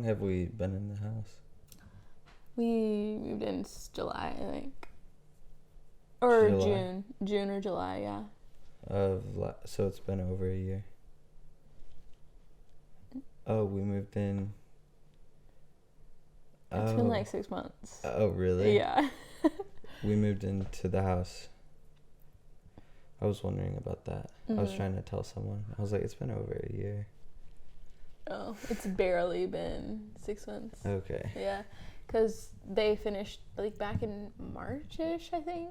have we been in the house? We moved in July, I think. Or July? June or July, yeah. So it's been over a year. Oh, we moved in. It's been like 6 months. Oh, really? Yeah. We moved into the house. I was wondering about that. I was trying to tell someone. I was like, it's been over a year. Oh, it's barely been 6 months. Okay. Yeah, because they finished like back in March-ish, I think.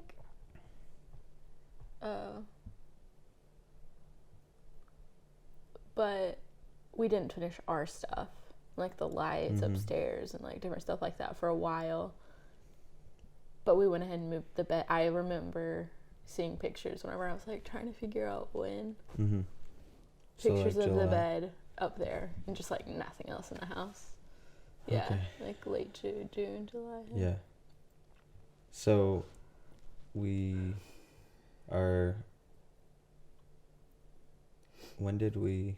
But we didn't finish our stuff, like the lights upstairs and like different stuff like that for a while. But we went ahead and moved the bed. I remember seeing pictures whenever I was like trying to figure out when. Pictures So, like, of July. the bed up there and just like nothing else in the house. Yeah, Okay. like late June, July. Yeah. So we are. When did we?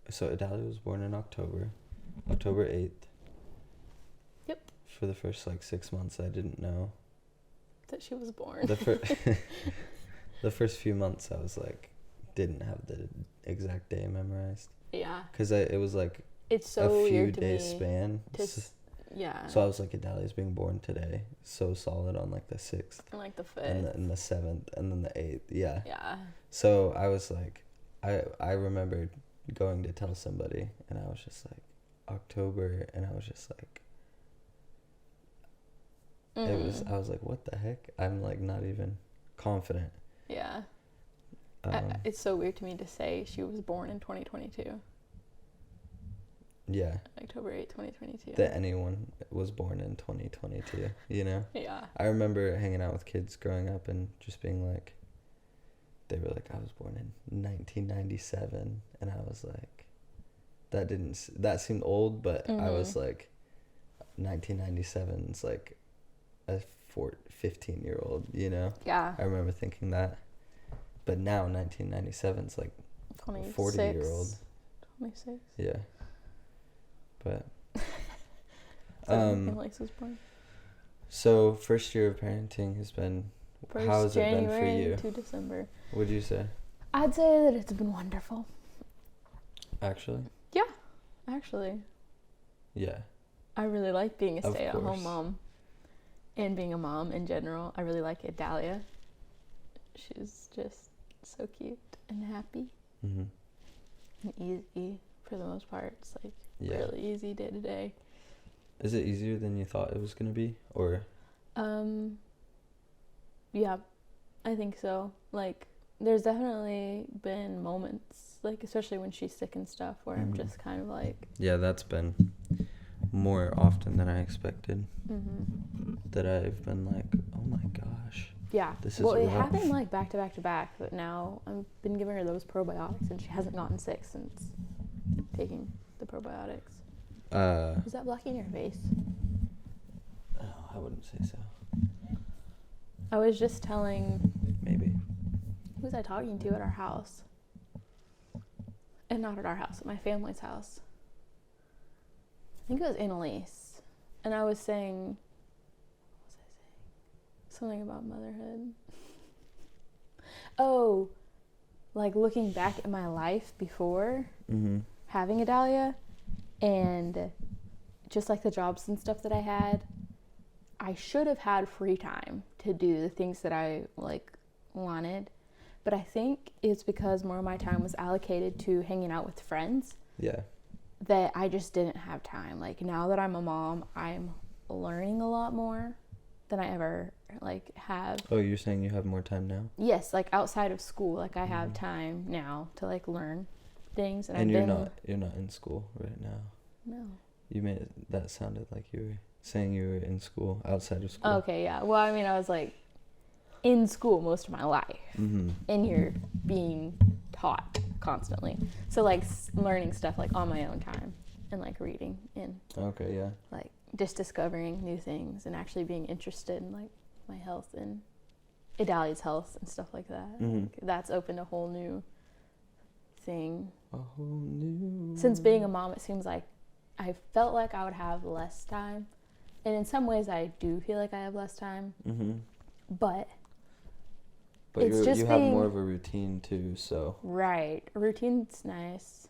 So Adalia was born in October 8th. Yep. For the first like 6 months, I didn't know. That she was born. The first few months, I was like, didn't have the exact day memorized. Yeah. Because it was like It's so a few weird to days me. span. Yeah. So I was like, Adalia's being born today. So solid on like the 6th. And like the 5th. And the 7th. And then the 8th. Yeah. Yeah. So I was like, I remembered going to tell somebody. And I was just like, October. And I was just like, I was like, what the heck? I'm like not even confident. Yeah. It's so weird to me to say she was born in 2022. Yeah. October 8th, 2022. That anyone was born in 2022, you know? Yeah. I remember hanging out with kids growing up and just being like, they were like, I was born in 1997. And I was like, that seemed old, but I was like, 1997 is like a 15-year-old, you know? Yeah. I remember thinking that. But now 1997 is like 26. 40-year-old. 26. Yeah. But Alex was born. so first year of parenting has been, how has it been for January you? to December. What'd you say? I'd say that it's been wonderful. Actually? Yeah, actually. Yeah. I really like being a Of stay-at-home course. mom. And being a mom in general. I really like Adalia. She's just so cute and happy. Mm-hmm. And easy for the most part. It's like Yeah. really easy day to day. Is it easier than you thought it was going to be? Or? Yeah, I think so. Like, there's definitely been moments, like, especially when she's sick and stuff, where I'm just kind of like... Yeah, that's been more often than I expected. That I've been like, oh my gosh. Yeah. This is well, it rough. happened like back to back to back, but now I've been giving her those probiotics, and she hasn't gotten sick since taking the probiotics. Is that blocking your face? Oh, I wouldn't say so. I was just telling... Maybe. Who was I talking to at our house? And not at our house, at my family's house. I think it was Annalise. And I was saying... What was I saying? Something about motherhood. Oh, like looking back at my life before having Adalia, and just like the jobs and stuff that I had, I should have had free time to do the things that I like wanted. But I think it's because more of my time was allocated to hanging out with friends. Yeah. That I just didn't have time. Like, now that I'm a mom, I'm learning a lot more than I ever like have. Oh, you're saying you have more time now? Yes, like outside of school, like I have time now to like learn things. And you're not in school right now. No. You made that sounded like you were saying you were in school, outside of school. Okay, yeah. Well, I mean, I was like in school most of my life. And you're being taught constantly. So like learning stuff like on my own time and like reading and Okay, yeah. like just discovering new things and actually being interested in like my health and Adalia's health and stuff like that. Like, that's opened a whole new thing. A whole new... Since being a mom, it seems like I felt like I would have less time. And in some ways, I do feel like I have less time. Mm-hmm. But But it's just you have being- more of a routine too, so. right. A routine's nice.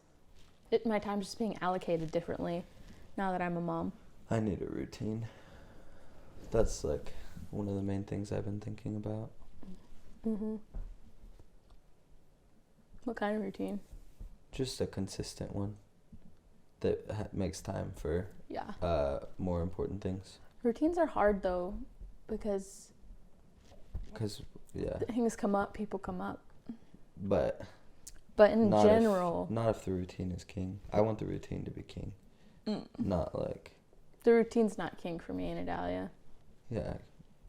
My time's just being allocated differently now that I'm a mom. I need a routine. That's like one of the main things I've been thinking about. Mm-hmm. What kind of routine? Just a consistent one that makes time for Yeah. more important things. Routines are hard though, because Yeah, things come up, people come up. but But in not general, not if the routine is king. I want the routine to be king, not like. the routine's not king for me and Adalia. Yeah,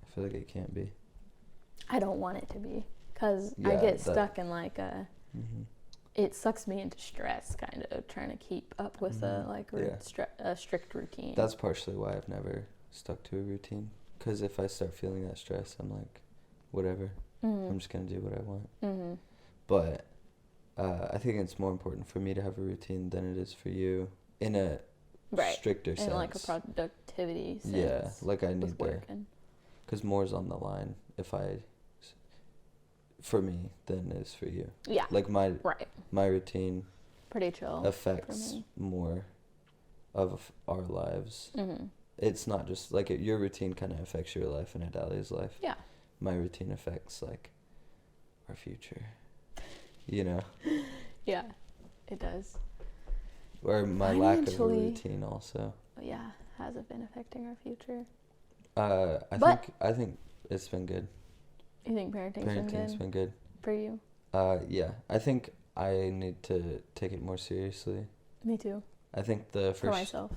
I feel like it can't be. I don't want it to be, because I Yeah, get stuck in like a. Mm-hmm. It sucks me into stress, kind of trying to keep up with a a strict routine. That's partially why I've never stuck to a routine. Because if I start feeling that stress, I'm like, whatever. I'm just gonna do what I want. Mm-hmm. But I think it's more important for me to have a routine than it is for you in a stricter sense. In like a productivity sense. Yeah, like I need to, working. because more's on the line for me than it is for you. Yeah. Like my routine pretty chill affects more of our lives. Mm-hmm. It's not just like your routine kind of affects your life and Adalia's life. Yeah. My routine affects like our future, you know. Yeah, it does. Or my lack of a routine also. Yeah, has it been affecting our future? I think it's been good. You think parenting's been good for you? Yeah. I think I need to take it more seriously. Me too. I think the first for myself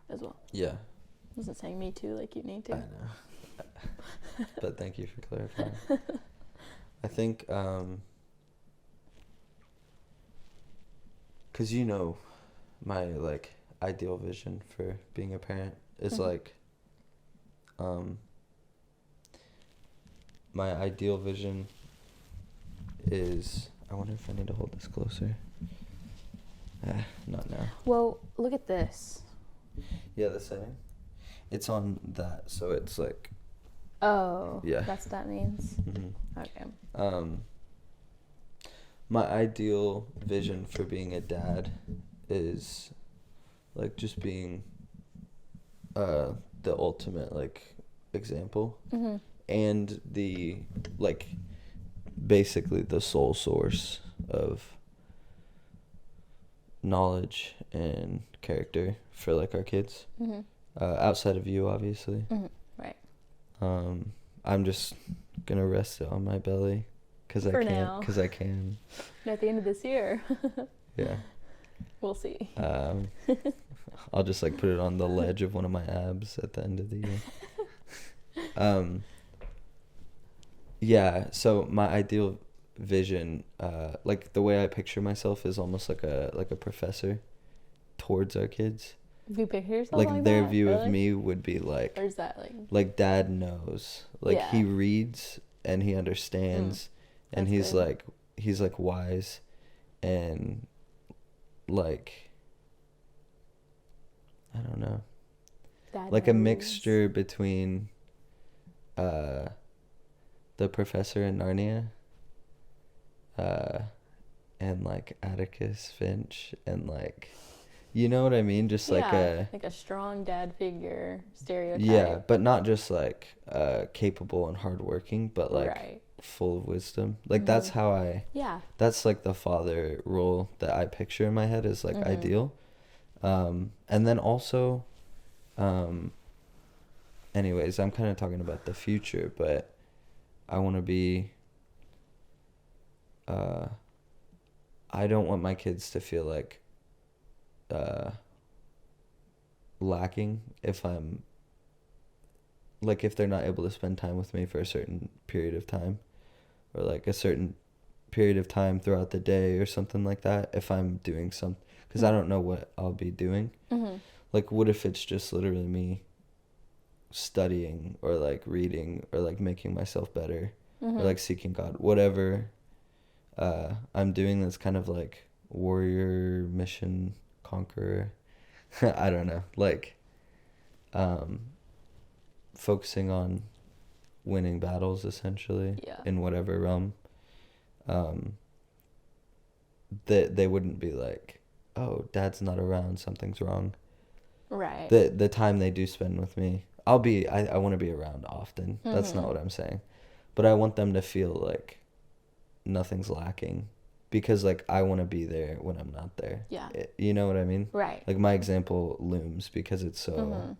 as well. Yeah. I wasn't saying me too like you need to. I know. But thank you for clarifying. I think cuz you know my like ideal vision for being a parent is like my ideal vision is, I wonder if I need to hold this closer. Not now. Well, look at this. Yeah, the setting. It's on that, so it's like. Oh. Yeah. That's what that means. Mm-hmm. Okay. My ideal vision for being a dad is like just being the ultimate like example. Mm-hmm. And the like basically the sole source of knowledge and character for like our kids. Mm-hmm. Outside of you, obviously. Mm-hmm. Right. I'm just gonna rest it on my belly because I can. And at the end of this year. Yeah. We'll see. I'll just like put it on the ledge of one of my abs at the end of the year. Yeah, so my ideal vision, like the way I picture myself is almost like a professor towards our kids. Do you picture yourself like their that? view Really? of me would be like, or is that like dad knows, like Yeah. he reads and he understands, and That's good. he's like wise, and like I don't know, Dad like a knows. mixture between the professor in Narnia and like Atticus Finch, and like, you know what I mean, just like a strong dad figure stereotype. yeah, but not just like capable and hardworking, but like full of wisdom. Like that's how that's like the father role that I picture in my head is like ideal. And then also anyways, I'm kind of talking about the future, but I want to be I don't want my kids to feel like lacking if I'm like, if they're not able to spend time with me for a certain period of time, or like a certain period of time throughout the day or something like that, if I'm doing something, because I don't know what I'll be doing. Like, what if it's just literally me studying or like reading or like making myself better or like seeking God, whatever I'm doing that's kind of like warrior mission conqueror I don't know, like, focusing on winning battles essentially Yeah. in whatever realm, that they wouldn't be like, oh, dad's not around, something's wrong. Right. The time they do spend with me, I want to be around often. That's not Mhm. what I'm saying, but I want them to feel like nothing's lacking, because like I want to be there when I'm not there. Yeah. You know what I mean? Right. Like my example looms because it's so Mhm.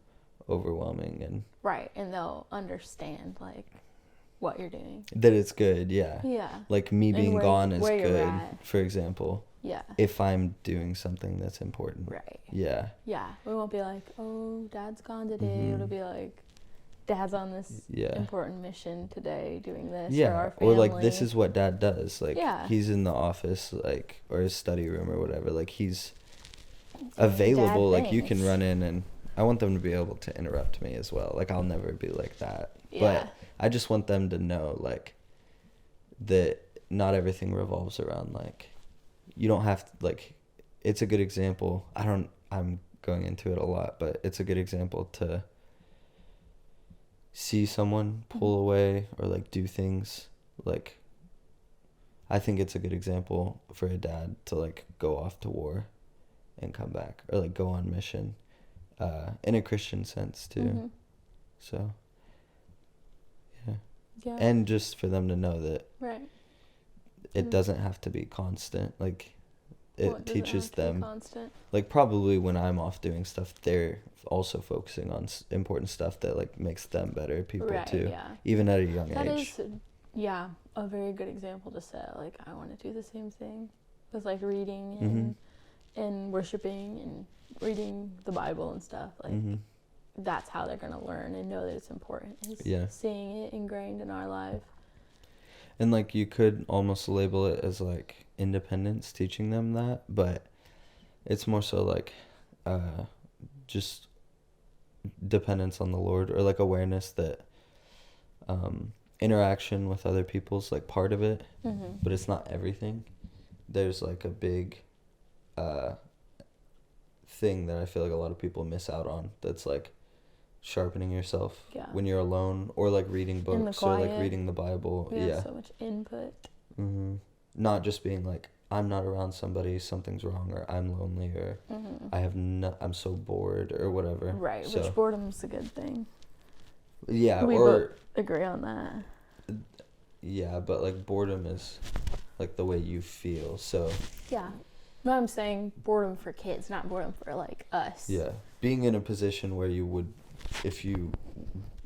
overwhelming, and Right. And they'll understand like what you're doing. that it's good. Yeah. Yeah. Like me And being gone is where you're good, at. for example, Yeah. if I'm doing something that's important. Right. Yeah. Yeah. We won't be like, oh, dad's gone today. Mhm. It'll be like, dad's on this Yeah. important mission today doing this for Yeah, our family. or like this is what dad does. Like Yeah. he's in the office, like, or his study room or whatever. Like he's Dad available. Like you can things. run in, and I want them to be able to interrupt me as well. Like I'll never be like that. Yeah. But I just want them to know like that not everything revolves around like, you don't have to, like, it's a good example. I'm going into it a lot, but it's a good example to see someone pull away or like do things. Like I think it's a good example for a dad to like go off to war and come back, or like go on mission, in a Christian sense too. Mhm. So yeah. Yeah. And just for them to know that right. it Mm. doesn't have to be constant. Like it Well, doesn't teaches have to be them, constant. like probably when I'm off doing stuff, they're also focusing on important stuff that like makes them better people Right, too, yeah. even at a young That age. is, yeah, a very good example to set. Like, I want to do the same thing with like reading and worshiping and reading the Bible and stuff. Like, that's how they're gonna learn and know that it's important. Is Yeah. seeing it ingrained in our life. And like you could almost label it as like independence, teaching them that, but it's more so like just dependence on the Lord, or like awareness that interaction with other people's like part of it, but it's not everything. There's like a big thing that I feel like a lot of people miss out on, that's like sharpening yourself Yeah. when you're alone, or like reading In the books, or like quiet. reading the Bible. We have Yeah. so much input. Not just being like, I'm not around somebody, something's wrong, or I'm lonely, or I'm so bored, or whatever. Right, So, which boredom's a good thing. yeah, We or both agree on that. yeah, but like boredom is like the way you feel. So Yeah. No, I'm saying boredom for kids, not boredom for like us. yeah, being in a position where you would, if you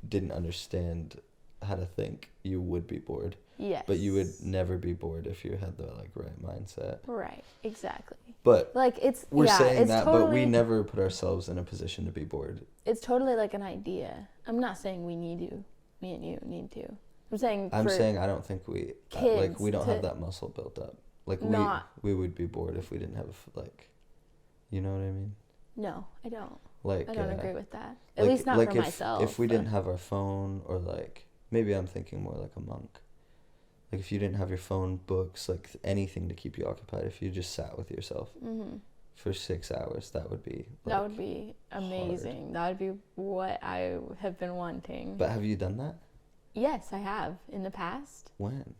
didn't understand how to think, you would be bored. Yes. But you would never be bored if you had the like right mindset. Right, exactly. But Like it's we're saying it's that, totally, but we never put ourselves in a position to be bored. It's totally like an idea. I'm not saying we need to. Me and you need to. I'm saying I'm for saying I don't think we kids we don't to have that muscle built up. Like not- we would be bored if we didn't have like, you know what I mean? No, I don't. Like I don't agree with that. At like- least not like for if, myself. If we but- didn't have our phone, or like maybe I'm thinking more like a monk. Like if you didn't have your phone, books, like anything to keep you occupied, if you just sat with yourself for 6 hours, that would be like, that would be amazing. That would be what I have been wanting. But have you done that? Yes, I have in the past. When?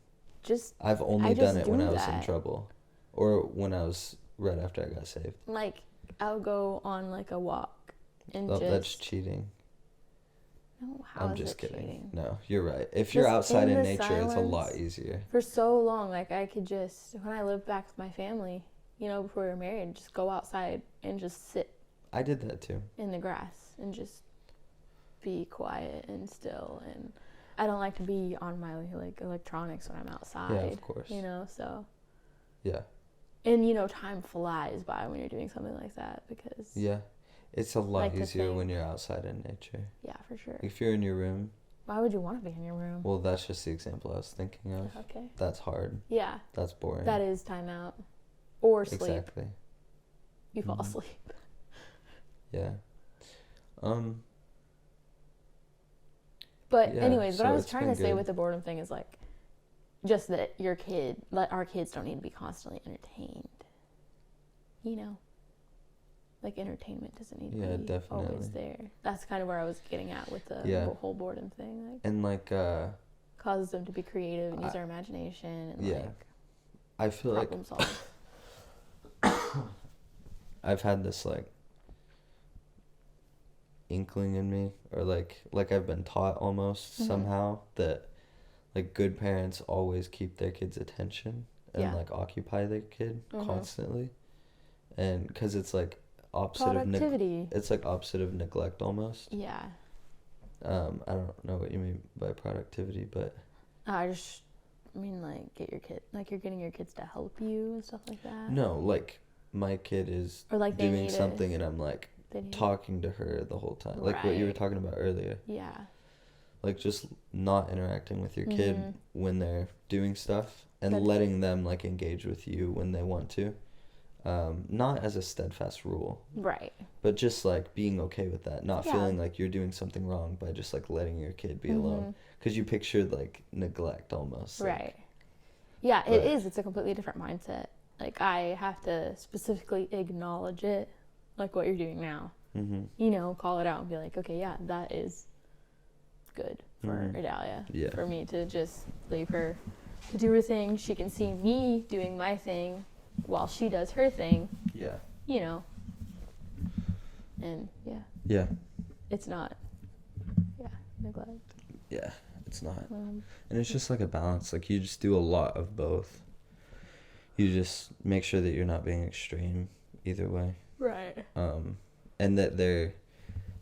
Just I've only I done just it when do I was in that. trouble, or when I was right after I got saved. like I'll go on like a walk and Oh, just that's cheating. No, how I'm is just it kidding. cheating? No, you're right. If you're Just outside in in the nature, it's a lot silence. easier. For so long, like I could just when I lived back with my family, before we were married, just go outside and just sit I did that too. in the grass and just be quiet and still. And I don't like to be on my like electronics when I'm outside. Yeah, of course. So. Yeah. And time flies by when you're doing something like that because. Yeah. It's a lot Like to easier when think. you're outside in nature. Yeah, for sure. If you're in your room, Why would you want to be in your room? well, that's just the example I was thinking of. Okay. That's hard. Yeah, That's boring. that is time out. Or sleep. Exactly. You fall Mhm. asleep. Yeah. But Yeah, anyways, what so I was it's trying been to say good. with the boredom thing is like, just that our kids don't need to be constantly entertained. like entertainment doesn't need Yeah, to be definitely. always there. That's kind of where I was getting at with the Yeah. whole boredom thing. Like, And like causes them to be creative and use I- their imagination and yeah. like I feel like problem solve. I've had this like inkling in me, or like I've been taught almost Mhm. somehow that like good parents always keep their kids' attention and Yeah. like occupy their kid Mhm. constantly, and because it's like opposite of Productivity. it's like opposite of neglect almost. Yeah. I don't know what you mean by productivity, but I mean, like, you're getting your kids to help you and stuff like that. no, like my kid is Or like they doing need something and I'm like they need talking to her the whole time, like what you were Right. talking about earlier. Yeah. Like just not interacting with your kid Mhm. when they're doing stuff, and That's- letting them like engage with you when they want to, not as a steadfast rule, Right. but just like being okay with that, not Yeah. feeling like you're doing something wrong by just like letting your kid be alone, because you pictured like neglect almost, like, Right. Yeah, it but- is. It's a completely different mindset. Like, I have to specifically acknowledge it, like what you're doing now. Mhm. You know, call it out and be like, okay, yeah, that is good for Mhm. Adalia. Yeah. For me to just leave her to do her thing. She can see me doing my thing while she does her thing, Yeah. you know. And yeah, Yeah. it's not, neglect. Yeah. It's not. And it's just like a balance. Like you just do a lot of both. You just make sure that you're not being extreme either way. Right. And that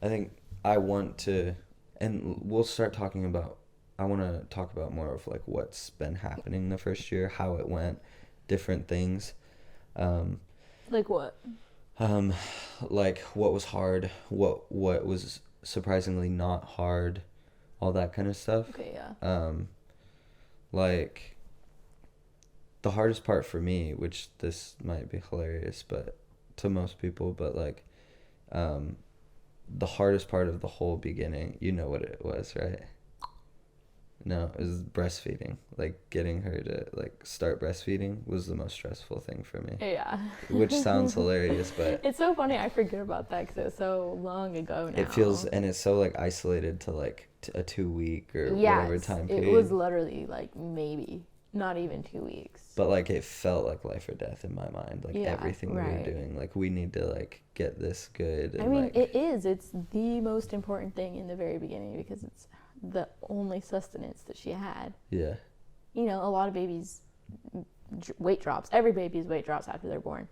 I think I want to, and we'll start talking about, I want to talk about more of like what's been happening the first year, how it went, different things. Like what? Like what was hard, what was surprisingly not hard, all that kind of stuff. Okay, yeah. Like the hardest part for me, which this might be hilarious, but to most people, but like, the hardest part of the whole beginning, you know what it was, right? No, it was breastfeeding. Like getting her to like start breastfeeding was the most stressful thing for me. Yeah. Which sounds hilarious, but It's so funny. I forget about that because it was so long ago now. it feels, and it's so like isolated to like a 2 week or whatever time period. It was literally like maybe not even 2 weeks. But like it felt like life or death in my mind. Like Yeah, everything we right. were doing, like we need to like get this good. And I mean, like, it is. It's the most important thing in the very beginning because it's the only sustenance that she had. yeah, You know, a lot of babies weight drops. Every baby's weight drops after they're born.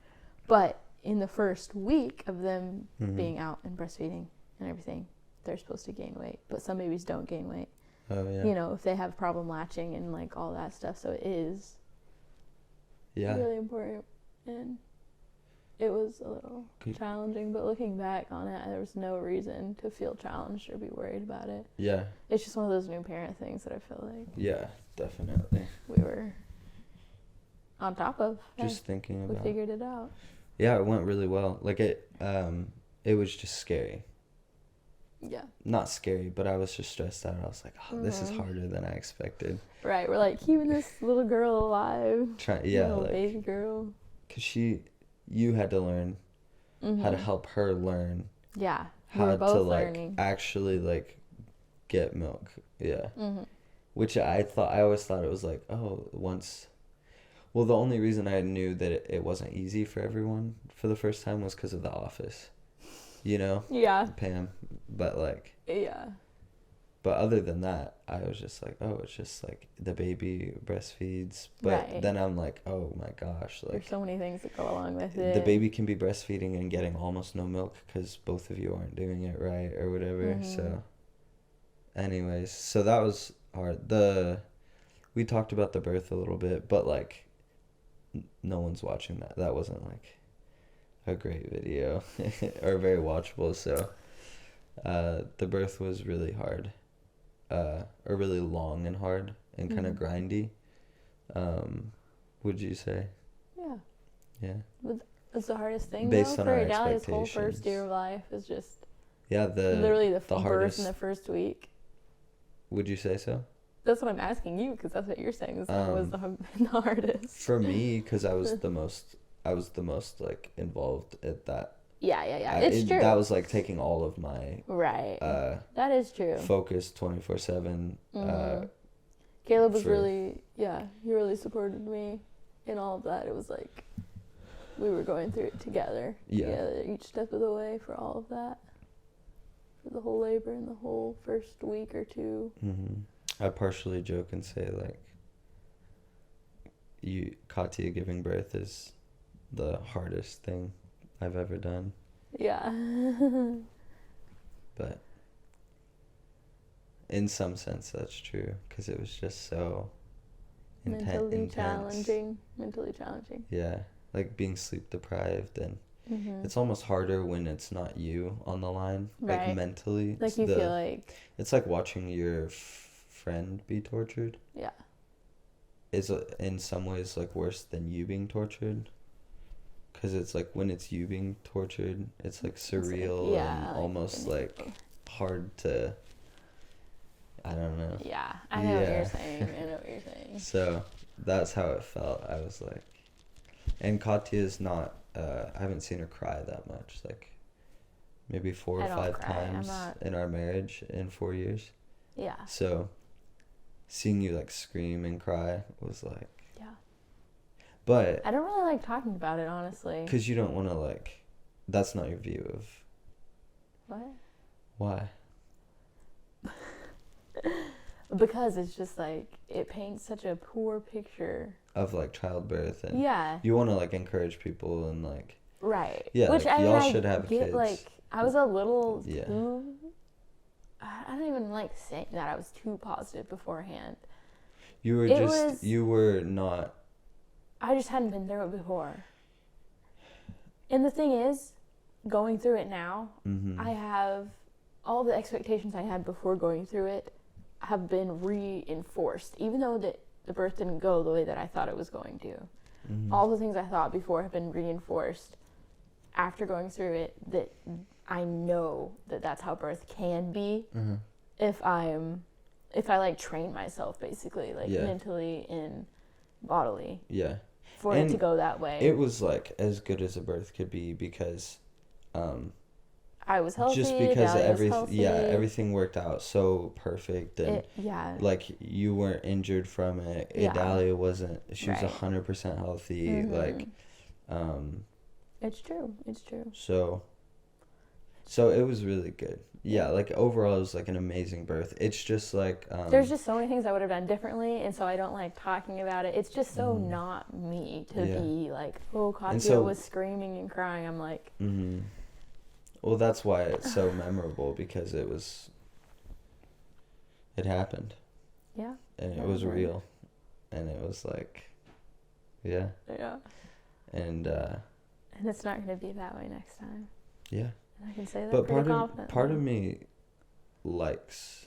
But in the first week of them Mhm. being out and breastfeeding and everything, they're supposed to gain weight. But some babies don't gain weight. oh yeah, You know, if they have problem latching and like all that stuff. So it is yeah, really important. And it was a little Good. challenging, but looking back on it, there was no reason to feel challenged or be worried about it. yeah, It's just one of those new parent things that I feel like yeah, definitely. we were on top of. Just thinking Hey, we about. figured it out. Yeah, it went really well. Like it was just scary. Yeah. Not scary, but I was just stressed out. I was like, oh, this is Mhm. harder than I expected. Right. We're like keeping this little girl alive. Yeah, Little like, baby girl. cause you had to learn how to Mhm. help her learn Yeah. We how were to both like learning. actually like get milk. Yeah. Mhm. Which I always thought it was like, oh, once. Well, the only reason I knew that it wasn't easy for everyone for the first time was because of The Office, you know, Yeah. Pam. But like, Yeah. but other than that, I was just like, oh, it's just like the baby breastfeeds. But Right. then I'm like, oh my gosh, There's like so many things that go along with it. the baby can be breastfeeding and getting almost no milk because both of you aren't doing it right or whatever. Mhm. So, anyways, so that was hard. We talked about the birth a little bit, but like, no one's watching that. That wasn't like a great video or very watchable. So, the birth was really hard, or really long and hard and kind of Mhm. grindy. Would you say? Yeah. Yeah. It's the hardest thing Based though on for our Adalia's whole first expectations. year of life is just Yeah. literally the birth hardest. in the first week. Would you say so? That's what I'm asking you because that's what you're saying is that was the hardest. For me, because I was the most like involved at that Yeah. It's true. That was like taking all of my right. That is true. Focus 24/7. Caleb was really, he really supported me in all of that. It was like we were going through it together each step of the way for all of that, for the whole labor and the whole first week or two. I partially joke and say like, Katya giving birth is the hardest thing I've ever done. Yeah. But in some sense that's true, because it was just so Mentally challenging. Yeah, like being sleep deprived, and it's almost harder when it's not you on the line, right. Like mentally. Like you feel like it's like watching your friend be tortured. Yeah. Is in some ways like worse than you being tortured, because it's like when it's you being tortured, it's like surreal, it's like, and almost like hard to. I don't know. Yeah, I know what you're saying. So that's how it felt. I was like, and Katya's not. I haven't seen her cry that much. Like, maybe 4 or 5 times in our marriage in 4 years. Yeah. So, seeing you like scream and cry was like. Yeah. But I don't really like talking about it, honestly. Because you don't want to like. That's not your view of. What? Why? Because it's just like it paints such a poor picture of like childbirth, and yeah, you want to like encourage people and like right, yeah, which like, I mean, y'all should have get, kids. like I was a little yeah. I don't even like saying that I was too positive beforehand. You were you were not. I just hadn't been through it before, and the thing is, going through it now, I have all the expectations I had before going through it have been reinforced, even though the birth didn't go the way that I thought it was going to. All the things I thought before have been reinforced after going through it, that I know that that's how birth can be if I like train myself, basically, like mentally and bodily for it to go that way. It was like as good as a birth could be, because I was healthy. Just because everything worked out so perfect, and like you weren't injured from it. Idalia wasn't. She was 100% healthy. Like, it's true. So it was really good. Yeah, like overall it was like an amazing birth. It's just like there's just so many things I would have done differently, and so I don't like talking about it. It's just so not me to be like, oh, Katya was screaming and crying. I'm like. Well, that's why it's so memorable, because it happened. Yeah. And it was real. And it was like, yeah. Yeah. And it's not going to be that way next time. Yeah. And I can say that pretty confidently. Part of me likes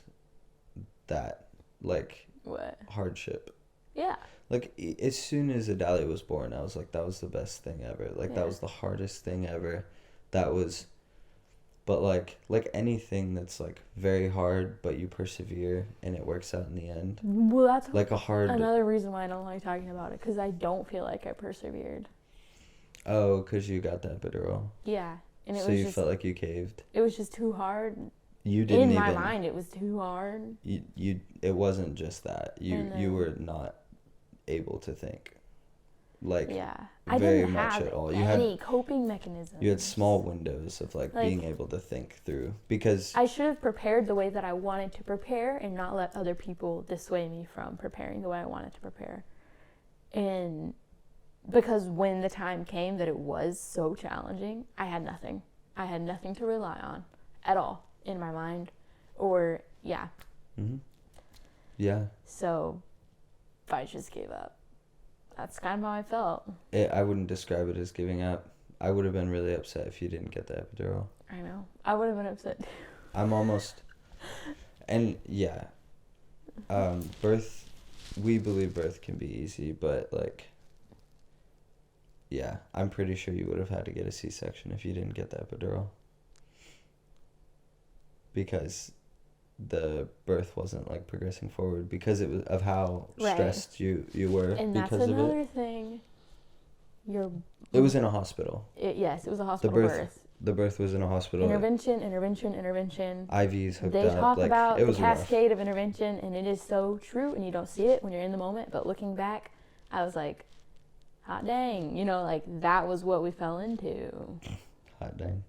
that, like, what? Hardship. Yeah. Like, as soon as Idalia was born, I was like, that was the best thing ever. Like, that was the hardest thing ever. That was... But, like anything that's, like, very hard, but you persevere, and it works out in the end. Well, that's like another reason why I don't like talking about it, because I don't feel like I persevered. Oh, because you got the epidural. Yeah. And so you felt like you caved? It was just too hard. You didn't in my mind, it was too hard. It wasn't just that. You were not able to think. Like, I very didn't much have at all. any coping mechanisms. You had small windows of like being able to think through, because I should have prepared the way that I wanted to prepare and not let other people dissuade me from preparing the way I wanted to prepare. And because when the time came that it was so challenging, I had nothing. I had nothing to rely on at all in my mind, or yeah. So I just gave up. That's kind of how I felt. I wouldn't describe it as giving up. I would have been really upset if you didn't get the epidural. I know. I would have been upset too. I'm almost... And, yeah. We believe birth can be easy, but, like... Yeah, I'm pretty sure you would have had to get a C-section if you didn't get the epidural. Because... the birth wasn't like progressing forward because it was of how stressed you were, and because that's another of it. thing. It was in a hospital. Yes, it was a hospital birth. The birth was in a hospital. Intervention. IVs hooked They up. talk like, about it the was rough. cascade of intervention, and it is so true, and you don't see it when you're in the moment. But looking back, I was like, hot dang, like that was what we fell into. Hot dang.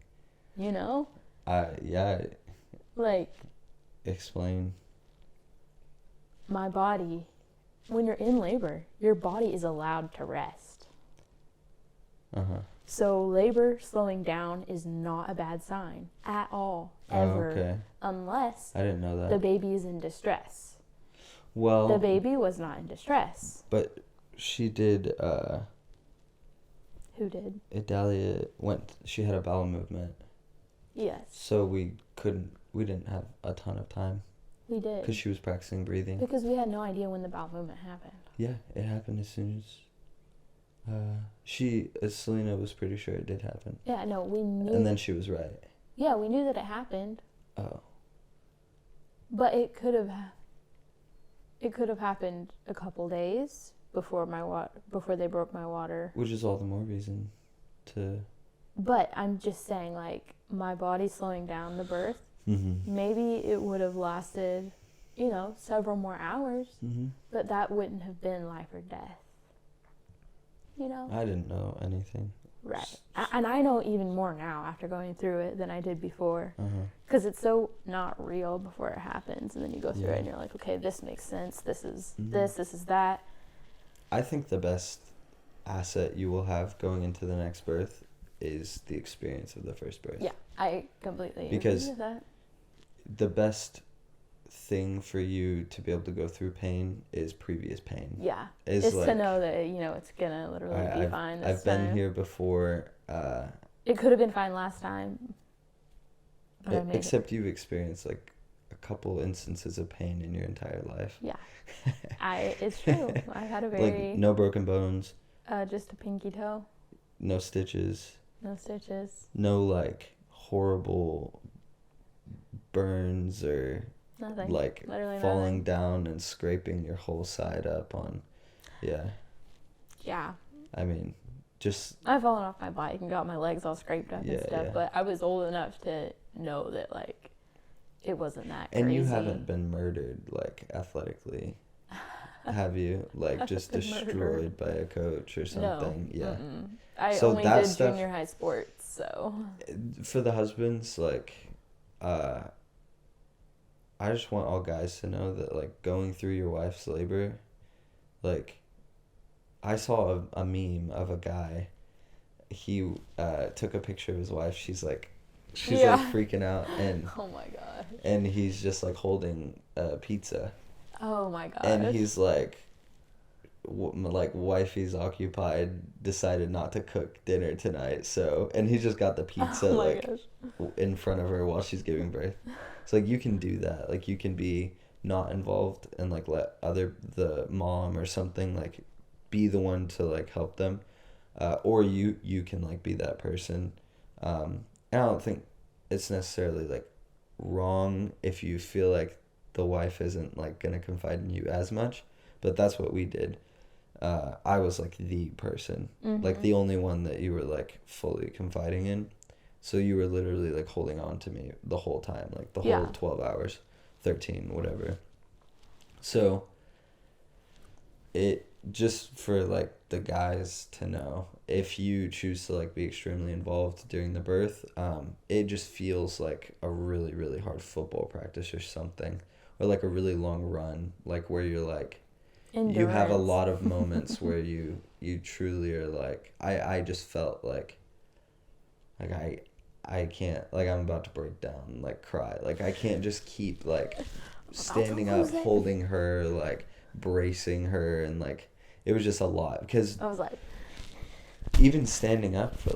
Yeah. Like, explain. My body, when you're in labor, your body is allowed to rest. So labor slowing down is not a bad sign at all, ever. Okay. Unless I didn't know that. the baby is in distress. Well, the baby was not in distress. But she did. Who did? Idalia she had a bowel movement. Yes. So we didn't have a ton of time. We did. Because she was practicing breathing. Because we had no idea when the bowel movement happened. Yeah, it happened as soon as Selena was pretty sure it did happen. Yeah, no, we knew. And then she was right. Yeah, we knew that it happened. Oh. But it could have happened a couple days before they broke my water. Which is all the more reason to. But I'm just saying, like, my body slowing down the birth. Mm-hmm. Maybe it would have lasted, several more hours. Mm-hmm. But that wouldn't have been life or death. I didn't know anything. Right. And I know even more now after going through it than I did before. Because it's so not real before it happens. And then you go through it and you're like, okay, this makes sense. This is this is that. I think the best asset you will have going into the next birth is the experience of the first birth. Yeah, I completely agree with that. The best thing for you to be able to go through pain is previous pain. Yeah, it's like, to know that it's gonna literally be fine this I've been here before. It could have been fine last time. Except you've experienced like a couple instances of pain in your entire life. Yeah, it's true. I had a very like no broken bones. Just a pinky toe. No stitches. No like horrible burns or nothing. Like literally falling nothing. Down and scraping your whole side up on. Yeah. I mean, just. I've fallen off my bike and got my legs all scraped up and stuff, but I was old enough to know that like it wasn't that crazy. And you haven't been murdered like athletically. Have you? Like just destroyed by a coach or something? No. Yeah. Mm-mm. I only did junior high sports, so. For the husbands, like, I just want all guys to know that, like, going through your wife's labor, like, I saw a meme of a guy. He took a picture of his wife. She's like freaking out, and oh my gosh. And he's just like holding a pizza. Oh my gosh. And he's like wifey's occupied, decided not to cook dinner tonight, so, and he just got the pizza in front of her while she's giving birth. So like you can do that, like you can be not involved and like let the mom or something like be the one to like help them, or you can like be that person. And I don't think it's necessarily like wrong if you feel like the wife isn't like gonna confide in you as much, but that's what we did. I was like the person, like the only one that you were like fully confiding in, so you were literally like holding on to me the whole time, like the whole 12 hours, 13, whatever. So it just for like the guys to know, if you choose to like be extremely involved during the birth, it just feels like a really, really hard football practice or something, or like a really long run, like where you're like, endurance. You have a lot of moments where you truly are like, I just felt like I can't, like I'm about to break down, like cry, like I can't just keep like standing up, holding her, like bracing her, and like it was just a lot, because I was like, even standing up for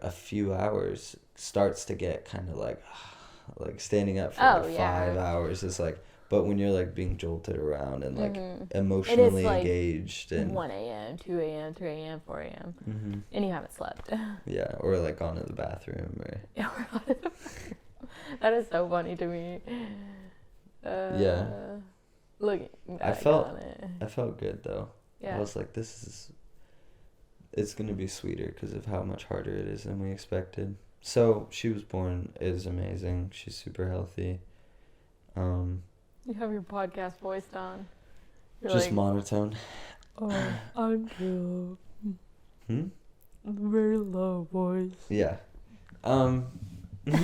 a few hours starts to get kind of like standing up for 5 hours is like, but when you're like being jolted around and like emotionally like engaged and 1 a.m., 2 a.m., 3 a.m., 4 a.m. And you haven't slept. Yeah, or like gone to the bathroom or. Yeah, we're gone to the bathroom. That is so funny to me. Yeah. Look, I felt good though. Yeah. I was like, this it's gonna be sweeter because of how much harder it is than we expected. So she was born is amazing. She's super healthy. You have your podcast voice on. You're Just like, monotone. oh, I'm Caleb. Hmm? Very low voice. Yeah. This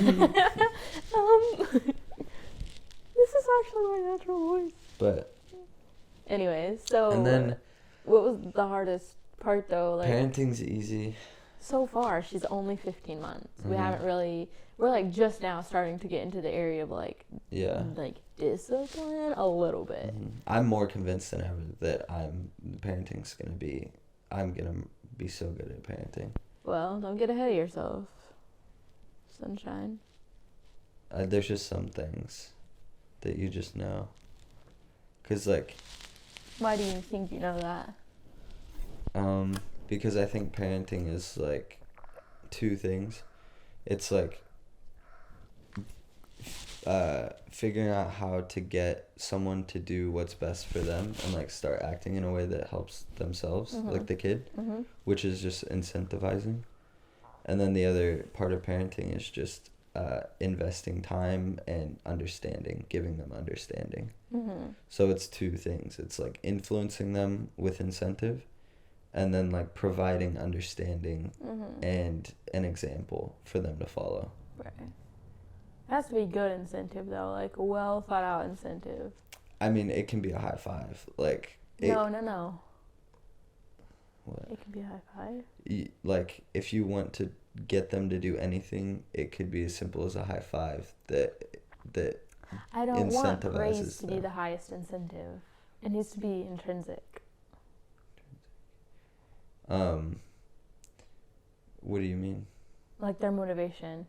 is actually my natural voice. But Anyways, so and then what was the hardest part though? Like parenting's easy. so far, she's only 15 months. We Mhm. haven't really. We're like just now starting to get into the area of like discipline a little bit. I'm more convinced than ever that I'm gonna be so good at parenting. Well, don't get ahead of yourself, sunshine. There's just some things that you just know. Cause like, Why do you think you know that? because I think parenting is like two things. It's like figuring out how to get someone to do what's best for them and like start acting in a way that helps themselves, like the kid, which is just incentivizing. And then the other part of parenting is just investing time and understanding, giving them understanding. So it's two things. It's like influencing them with incentive and then like providing understanding and an example for them to follow. Right. It has to be good incentive though, like a well thought out incentive. I mean, it can be a high five. Like No. What? It can be a high five. Like if you want to get them to do anything, it could be as simple as a high five that I don't want incentivizes praise to be them. the highest incentive. It needs to be intrinsic. What do you mean? Like their motivation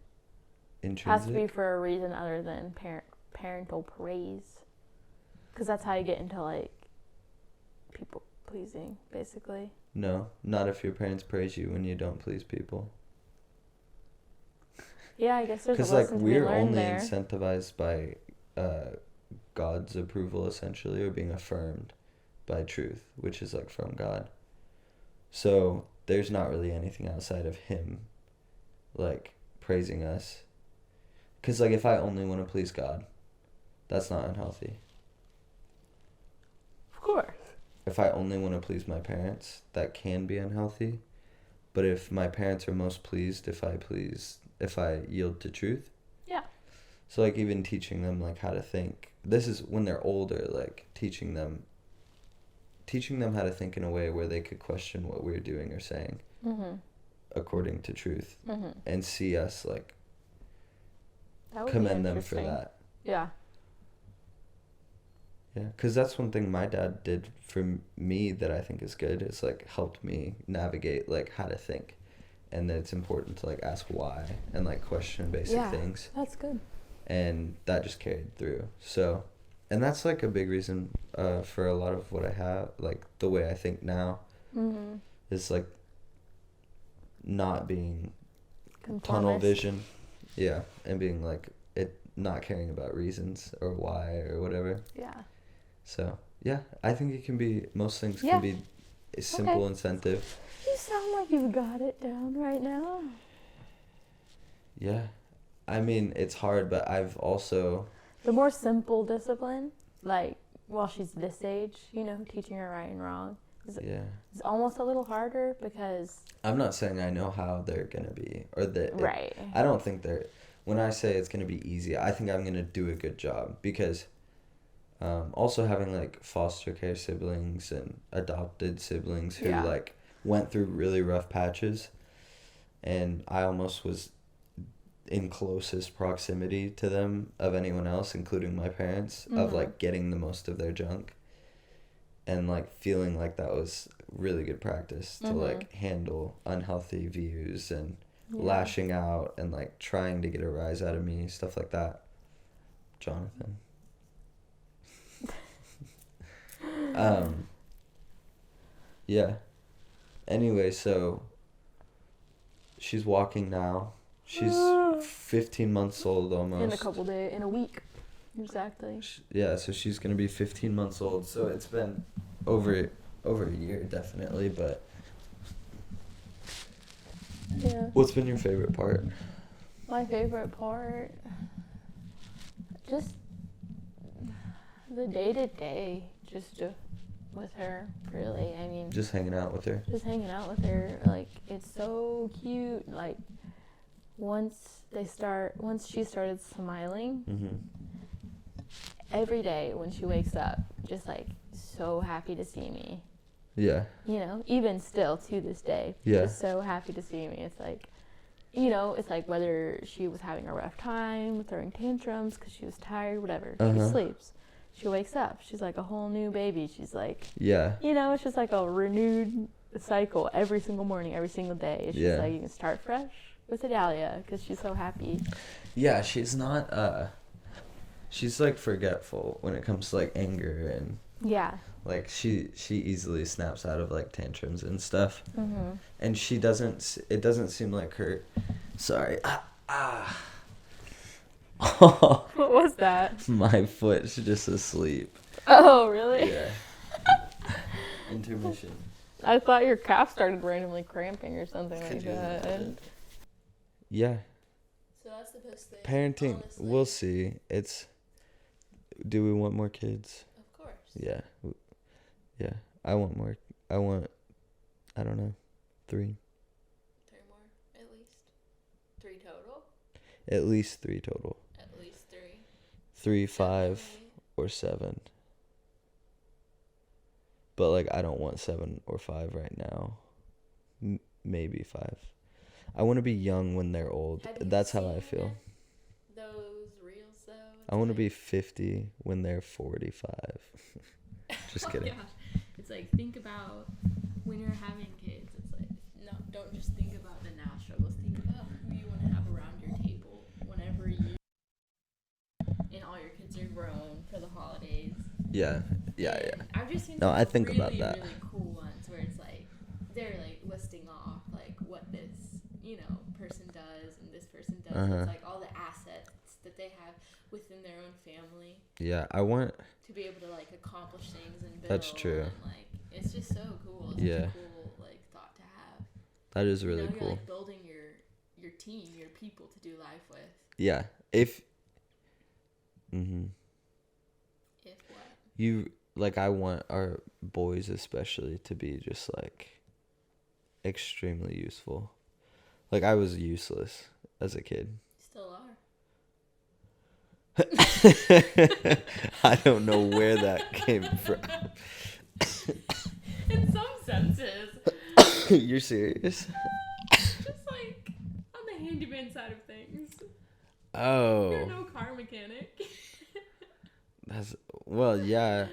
Intrinsic? has to be for a reason other than parental praise. Because that's how you get into like people pleasing, basically. No, not if your parents praise you when you don't please people. Yeah, I guess there's a Because like lesson to be we're learned only there. incentivized by God's approval essentially, or being affirmed by truth, which is like from God. So there's not really anything outside of Him, like praising us. Because like if I only want to please God, that's not unhealthy. Of course. If I only want to please my parents, that can be unhealthy. But if my parents are most pleased if I yield to truth. Yeah. So like even teaching them like how to think. This is when they're older, like teaching them how to think in a way where they could question what we're doing or saying according to truth and see us like commend them for that. Yeah. Yeah, because that's one thing my dad did for me that I think is good. It's like helped me navigate like how to think, and that it's important to like ask why and like question basic things. That's good. And that just carried through. So, and that's like a big reason for a lot of what I have, like the way I think now, is like not being tunnel vision, and being like not caring about reasons or why or whatever. Yeah. So, yeah, I think it can be, most things can be a simple incentive. You sound like you've got it down right now. Yeah. I mean, it's hard, but I've also... The more simple discipline, like, while she's this age, teaching her right and wrong, it's almost a little harder because... I'm not saying I know how they're going to be, or that... Right. I don't think they're... When I say it's going to be easy, I think I'm going to do a good job because... also having like foster care siblings and adopted siblings who like went through really rough patches, and I almost was in closest proximity to them of anyone else, including my parents, of like getting the most of their junk, and like feeling like that was really good practice to like handle unhealthy views and lashing out and like trying to get a rise out of me, stuff like that. Jonathan. Yeah. Anyway, so she's walking now. She's 15 months old almost. In a week. Exactly. Yeah, so she's going to be 15 months old. So it's been over a year definitely, but Yeah. What's been your favorite part? My favorite part, just the day-to-day, with her, really. I mean, Just hanging out with her. just hanging out with her. Like, it's so cute. Like, once she started smiling, Mm-hmm. every day when she wakes up, just like so happy to see me. Yeah. You know, even still to this day, Yeah. just so happy to see me. It's like, you know, it's like whether she was having a rough time, throwing tantrums because she was tired, whatever. She sleeps. She wakes up. She's like a whole new baby. She's like, Yeah. you know, it's just like a renewed cycle every single morning, every single day. It's just like you can start fresh with Adalia because she's so happy. Yeah, she's not, she's like forgetful when it comes to like anger and Yeah. like she easily snaps out of like tantrums and stuff. Mm-hmm. And it doesn't seem like her, sorry. What was that? My foot's just asleep. Oh, really? Yeah. Intermission. I thought your calf started randomly cramping or something like that. Yeah. So that's the best thing. Parenting, honestly. we'll see. Do we want more kids? Of course. Yeah. Yeah. I want more. I don't know, 3. 3 more, at least. 3 total? At least 3 total. At least 3. 3, 5, Definitely. or 7. But like I don't want 7 or 5 right now. Maybe 5. I want to be young when they're old. That's how I feel. Those reels though. I want to be 50 when they're 45. Just kidding. Oh, gosh. It's like, think about when you're having kids. It's like, no, don't just think about the now struggles. Think about who you want to have around your table whenever you and all your kids are grown for the holidays. Yeah. I've just seen I think really, about that. really cool ones where it's like they're like listing off like what this person does and this person does. It's like all the assets that they have within their own family. Yeah, I want To be able to like accomplish things and build. That's true. And like it's just so cool. It's Yeah. such a cool like thought to have. that is really You're cool. like building your team, your people to do life with. Yeah. If what? I want our boys especially to be just like extremely useful. Like I was useless as a kid. Still are. I don't know where that came from. In some senses. You're serious? Just like on the handyman side of things. You're Oh. no car mechanic. Yeah.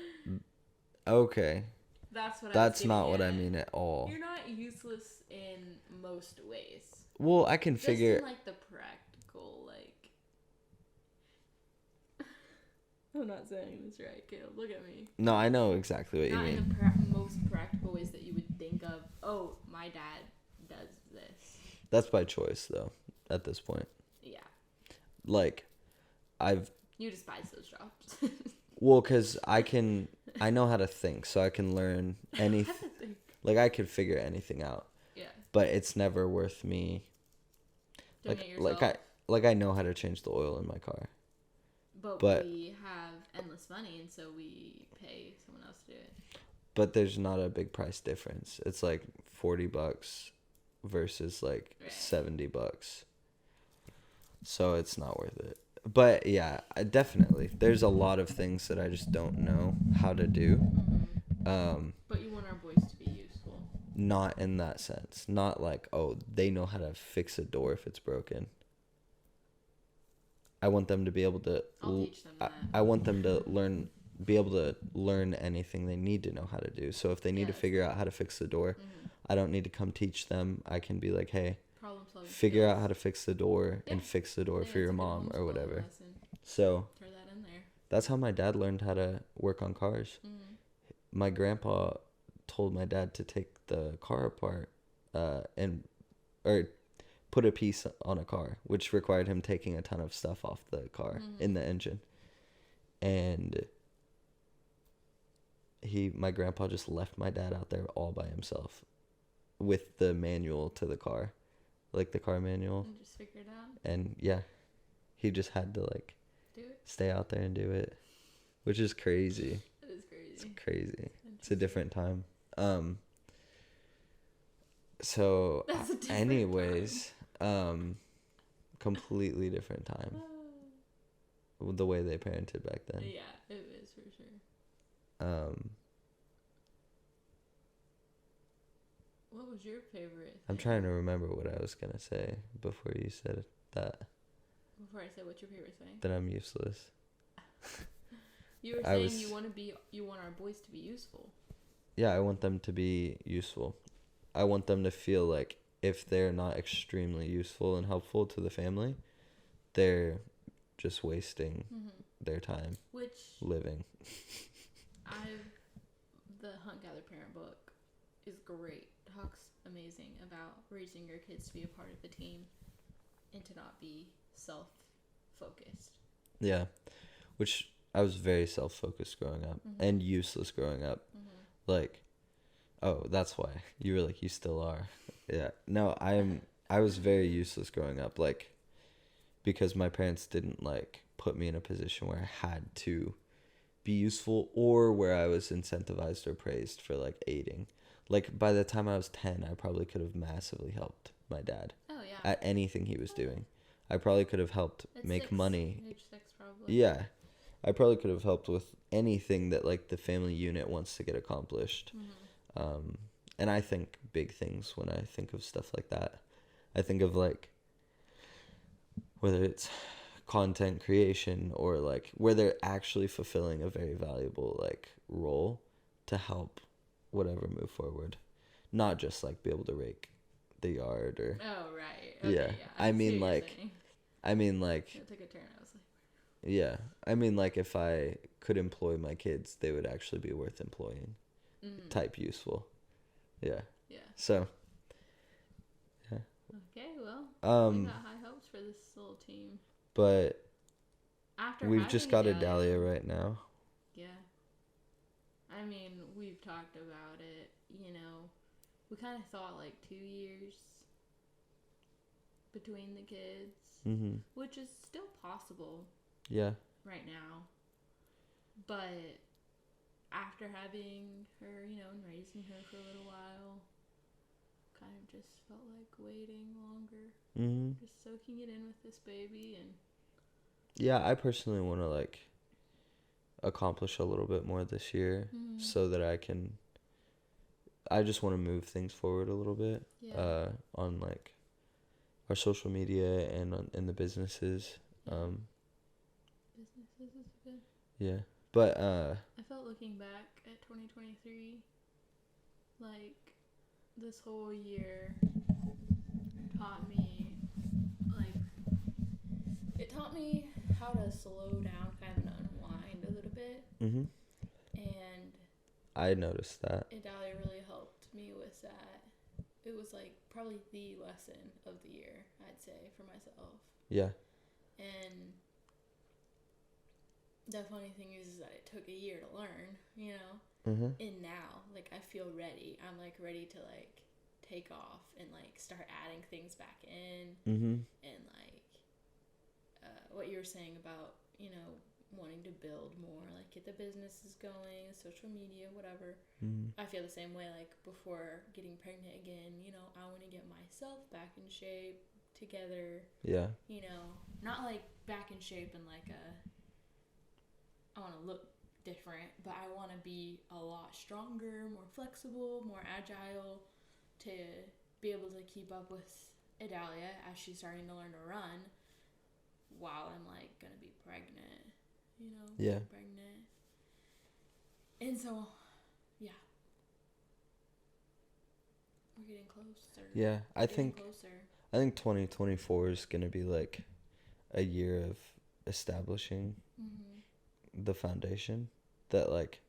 Okay. That's not what I mean at all. You're not useless in most ways. Well, I can Just figure. in, like the practical, like. I'm not saying this right, Caleb. Look at me. No, I know exactly what Not you mean. in the most practical ways that you would think of. Oh, my dad does this. That's by choice, though. At this point, Yeah, like, you despise those jobs. cause I know how to think, so I can learn anything. Like I could figure anything out. Yeah. But it's never worth me. Doing it yourself. I know how to change the oil in my car. But we have endless money, and so we pay someone else to do it. But there's not a big price difference. It's like $40 versus like $70. So it's not worth it. But yeah, definitely. There's a lot of things that I just don't know how to do. But you want our boys to be useful. Not in that sense. Not like, oh, they know how to fix a door if it's broken. I want them to be able to. I'll teach them that. I want them to be able to learn anything they need to know how to do. So if they need to figure out how to fix the door, I don't need to come teach them. I can be like, hey, figure out how to fix the door and fix the door for your mom or whatever. So throw that in there. That's how my dad learned how to work on cars. My grandpa told my dad to take the car apart or put a piece on a car, which required him taking a ton of stuff off the car in the engine. And my grandpa just left my dad out there all by himself with the manual to the car like the car manual. And just figure it out. And yeah, he just had to like Do it. stay out there and do it, which is crazy. That is crazy. It's crazy. It's a different time. So That's a different anyways, completely different time. The way they parented back then. Yeah, it is for sure. What was your favorite thing? I'm trying to remember what I was gonna say before you said that. Before I said what's your favorite thing? That I'm useless. You were saying you want our boys to be useful. Yeah, I want them to be useful. I want them to feel like if they're not extremely useful and helpful to the family, they're just wasting their time living. The Hunt Gather Parent book is great. Talks amazing about raising your kids to be a part of the team and to not be self-focused. Yeah, which I was very self-focused growing up and useless growing up. Like, oh, that's why you were like, you still are. Yeah, no, I was very useless growing up, like, because my parents didn't like put me in a position where I had to be useful or where I was incentivized or praised for like aiding. Like by the time I was 10, I probably could have massively helped my dad. Oh yeah. At anything he was doing. I probably could have helped make money. Age 6 probably. Yeah. I probably could have helped with anything that like the family unit wants to get accomplished. And I think big things when I think of stuff like that. I think of like whether it's content creation or like where they're actually fulfilling a very valuable like role to help whatever move forward, not just like be able to rake the yard or oh right okay, yeah. I mean like it took a turn. I was like, yeah, I mean like if I could employ my kids, they would actually be worth employing. Type useful. Yeah so okay, well, we got high hopes for this little team. But after we've just got a Dahlia right now. Yeah. I mean, we've talked about it, you know. We kind of thought like 2 years between the kids, which is still possible. Yeah. Right now. But after having her, you know, and raising her for a little while, kind of just felt like waiting longer. Just soaking it in with this baby. And yeah, I personally want to like accomplish a little bit more this year so that I just want to move things forward a little bit on like our social media and in the businesses. Businesses is good. Yeah. But I felt looking back at 2023, like this whole year taught me, like, it taught me how to slow down, kind of unwind a little bit. And I noticed that. Dahlia really helped me with that. It was like probably the lesson of the year, I'd say, for myself. Yeah. And the funny thing is that it took a year to learn, you know? And now, like, I feel ready. I'm, like, ready to, like, take off and, like, start adding things back in. And, like, what you were saying about, you know, wanting to build more, like, get the businesses going, social media, whatever. I feel the same way, like, before getting pregnant again, you know, I want to get myself back in shape, together. Yeah. You know, not, like, back in shape and, like, I want to look different, but I want to be a lot stronger, more flexible, more agile to be able to keep up with Adalia as she's starting to learn to run while I'm like going to be pregnant, you know? Yeah. Pregnant. And so, yeah. We're getting closer. Yeah, I think closer. 2024 is going to be like a year of establishing the foundation that like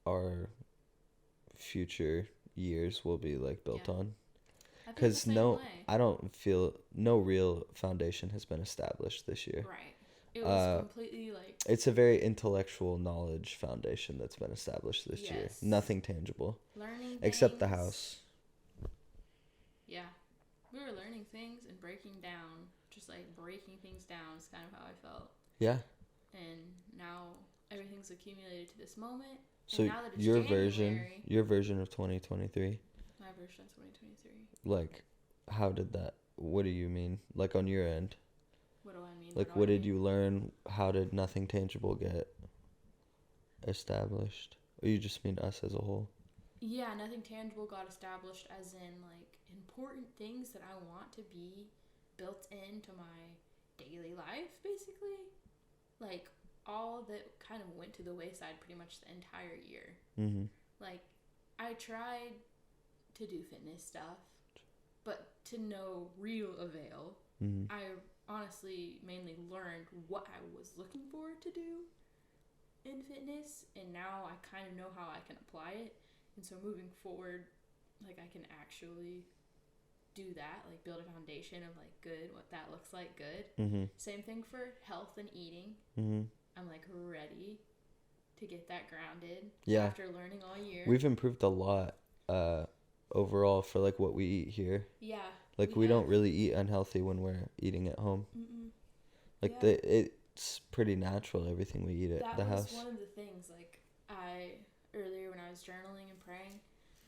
our future years will be like built on. Because I don't feel no real foundation has been established this year. Right. It was completely like... It's a very intellectual knowledge foundation that's been established this year. Nothing tangible. Learning except things. The house. Yeah. we were learning things and breaking down, just like breaking things down is kind of how I felt. Yeah. And now everything's accumulated to this moment. So and now that it's your January, version of 2023, my version of 2023. like, how did that, what do you mean? Like, on your end? What do I mean? Like, what did you learn? How did Nothing Tangible get established? Or you just mean us as a whole? Yeah, Nothing Tangible got established as in, like, important things that I want to be built into my daily life, basically. Like, all that kind of went to the wayside pretty much the entire year. Mm-hmm. Like, I tried to do fitness stuff, but to no real avail. Mm-hmm. I honestly mainly learned what I was looking for to do in fitness, and now I kind of know how I can apply it. And so moving forward, like, I can actually do that, like, build a foundation of, like, good, what that looks like, good. Mm-hmm. Same thing for health and eating. Mm-hmm. I'm, like, ready to get that grounded. Yeah. After learning all year. We've improved a lot overall for, like, what we eat here. Yeah. Like, we don't really eat unhealthy when we're eating at home. Mm-mm. Like, Yeah. it's pretty natural, everything we eat at the house. That was one of the things, like, earlier when I was journaling and praying,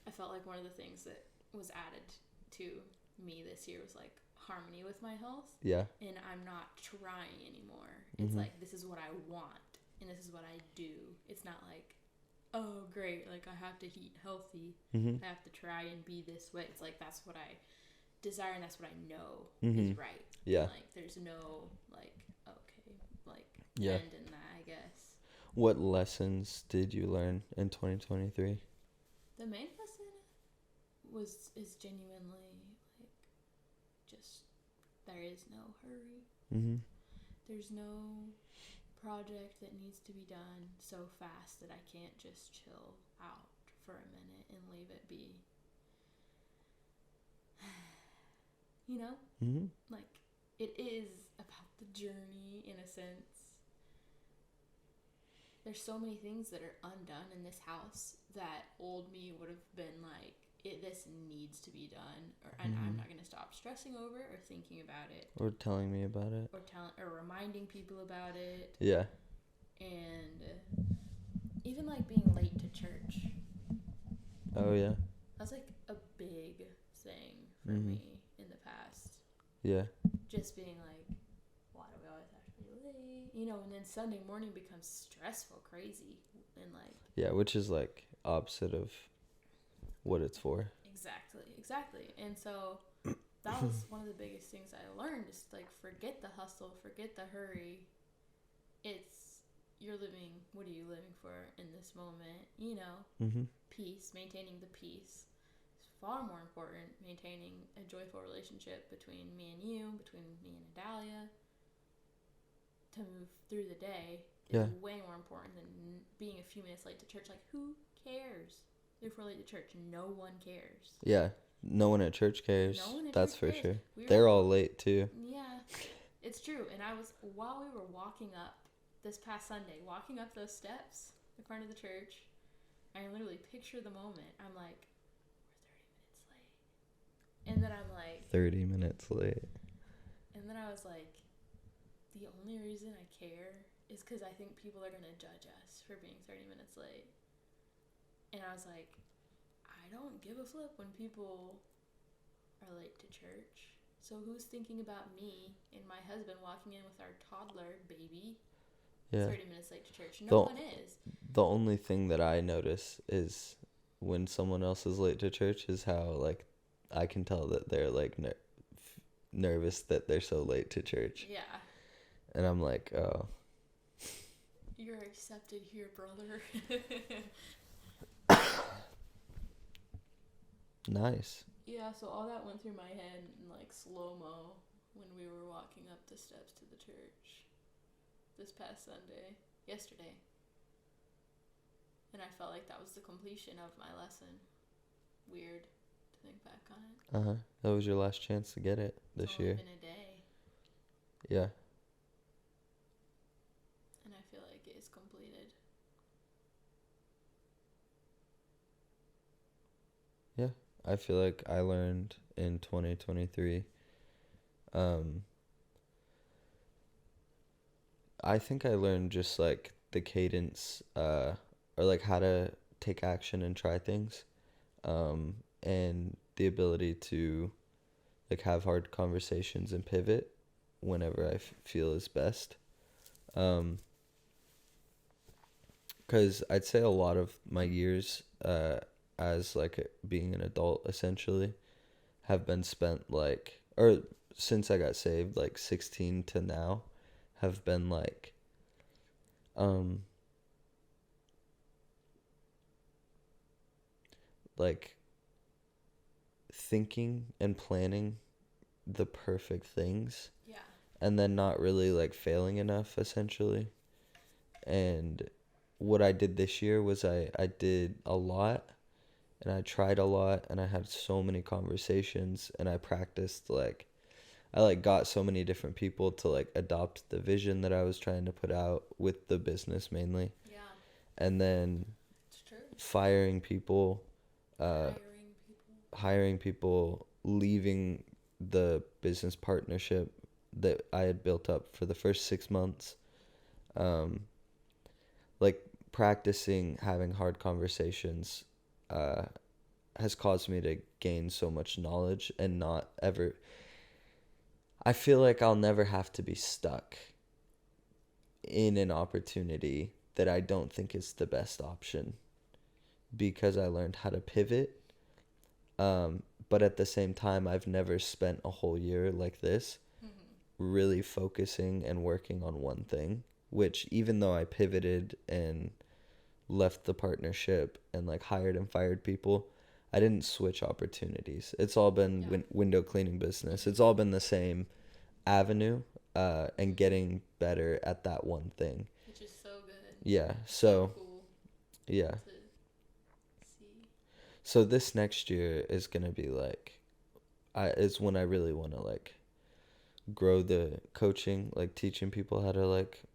I felt like one of the things that was added to me this year was, like, harmony with my health. Yeah. And I'm not trying anymore. It's Mm-hmm. like, this is what I want, and this is what I do. It's not like, oh, great, like, I have to eat healthy. Mm-hmm. I have to try and be this way. It's like, that's what I desire, and that's what I know Mm-hmm. is right. Yeah. And, like, there's no, like, okay, like, Yeah. end in that, I guess. What lessons did you learn in 2023? The main lesson is genuinely, like, just, there is no hurry. Mm-hmm. There's no project that needs to be done so fast that I can't just chill out for a minute and leave it be. You know? Mm-hmm. Like, it is about the journey, in a sense. There's so many things that are undone in this house that old me would have been like, this needs to be done, and I'm not going to stop stressing over it or thinking about it. Or telling me about it. Or reminding people about it. Yeah. And even, like, being late to church. Oh, yeah. That's, like, a big thing for Mm-hmm. me in the past. Yeah. Just being like, why do we always have to be late? You know, and then Sunday morning becomes stressful, crazy, and, like... Yeah, which is, like, opposite of what it's for. Exactly. And so that was one of the biggest things I learned, is, like, forget the hustle, forget the hurry. You're living, what are you living for in this moment? You know, Mm-hmm. peace, maintaining the peace. It's far more important, maintaining a joyful relationship between me and you, between me and Adalia, to move through the day is way more important than being a few minutes late to church. Like, who cares if we're late to church? No one cares. Yeah. No one at church cares. No one at That's church for cares. sure. They're all late, too. Yeah, it's true. And while we were walking up this past Sunday, walking up those steps in front of the church, I literally picture the moment. I'm like, we're 30 minutes late. And then I'm like... 30 minutes late. And then I was like, the only reason I care is because I think people are going to judge us for being 30 minutes late. And I was like, I don't give a flip when people are late to church. So who's thinking about me and my husband walking in with our toddler baby 30 minutes late to church? No one is. The only thing that I notice is when someone else is late to church is how, like, I can tell that they're, like, nervous that they're so late to church. Yeah. And I'm like, oh. You're accepted here, brother. Nice. Yeah, so all that went through my head in, like, slow-mo when we were walking up the steps to the church this past yesterday. And I felt like that was the completion of my lesson. Weird to think back on it. Uh-huh. That was your last chance to get it this year. It's only been a day. Yeah. And I feel like it is completed. Yeah. I feel like I learned in 2023. I think I learned just like the cadence, or like how to take action and try things, and the ability to like have hard conversations and pivot whenever I feel is best. Because I'd say a lot of my years, as like being an adult essentially, have been spent like, or since I got saved, like 16 to now, have been um like thinking and planning the perfect things, Yeah. and then not really like failing enough essentially. And what I did this year was I did a lot, and I tried a lot, and I had so many conversations, and I practiced like I like got so many different people to like adopt the vision that I was trying to put out with the business mainly. Yeah. And then It's true. firing people, hiring people, leaving the business partnership that I had built up for the first 6 months. Like practicing having hard conversations has caused me to gain so much knowledge and not ever. I feel like I'll never have to be stuck in an opportunity that I don't think is the best option, because I learned how to pivot. But at the same time, I've never spent a whole year like this really focusing and working on one thing, which even though I pivoted and left the partnership and like hired and fired people, I didn't switch opportunities. It's all been window cleaning business. It's all been the same avenue, and getting better at that one thing. Which is so good. Yeah. So cool. Yeah. To see. So this next year is gonna be like, is when I really want to like grow the coaching, like teaching people how to like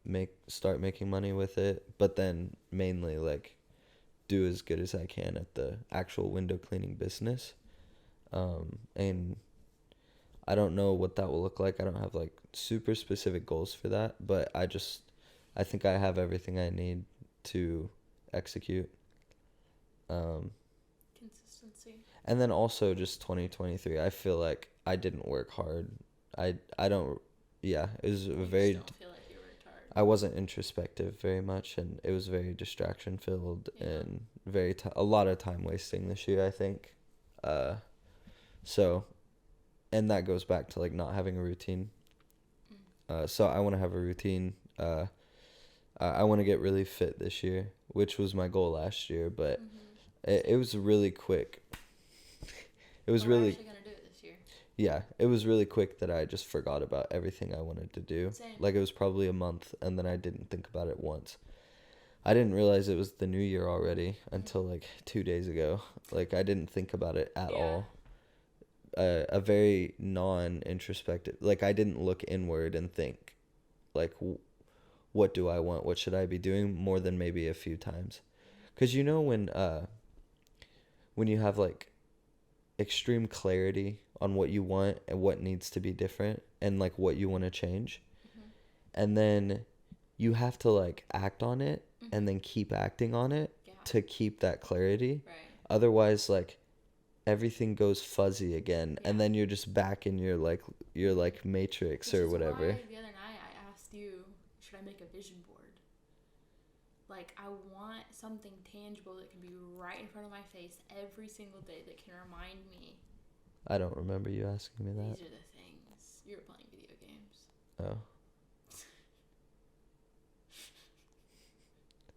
start making money with it, but then mainly like do as good as I can at the actual window cleaning business. And I don't know what that will look like. I don't have like super specific goals for that, but I think I have everything I need to execute. Consistency. And then also just 2023, I feel like I didn't work hard. I don't, yeah, it was You very, just don't feel like you worked hard. I wasn't introspective very much, and it was very distraction filled, and a lot of time wasting this year, I think. So, and that goes back to like not having a routine. So I want to have a routine. I want to get really fit this year, which was my goal last year, but it was really quick. It was really. We're actually gonna do it this year. Yeah, it was really quick that I just forgot about everything I wanted to do. Same. Like it was probably a month, and then I didn't think about it once. I didn't realize it was the new year already until like 2 days ago. Like I didn't think about it at all. A very non-introspective. Like I didn't look inward and think, like, what do I want? What should I be doing? More than maybe a few times, because you know when you have like extreme clarity on what you want and what needs to be different and like what you want to change, and then you have to like act on it and then keep acting on it to keep that clarity. Right. Otherwise, like everything goes fuzzy again, and then you're just back in your like matrix or whatever. Why the other night I asked you, should I make a vision board? Like I want something tangible that can be right in front of my face every single day that can remind me. I don't remember you asking me that. These are the things. You were playing video games. Oh.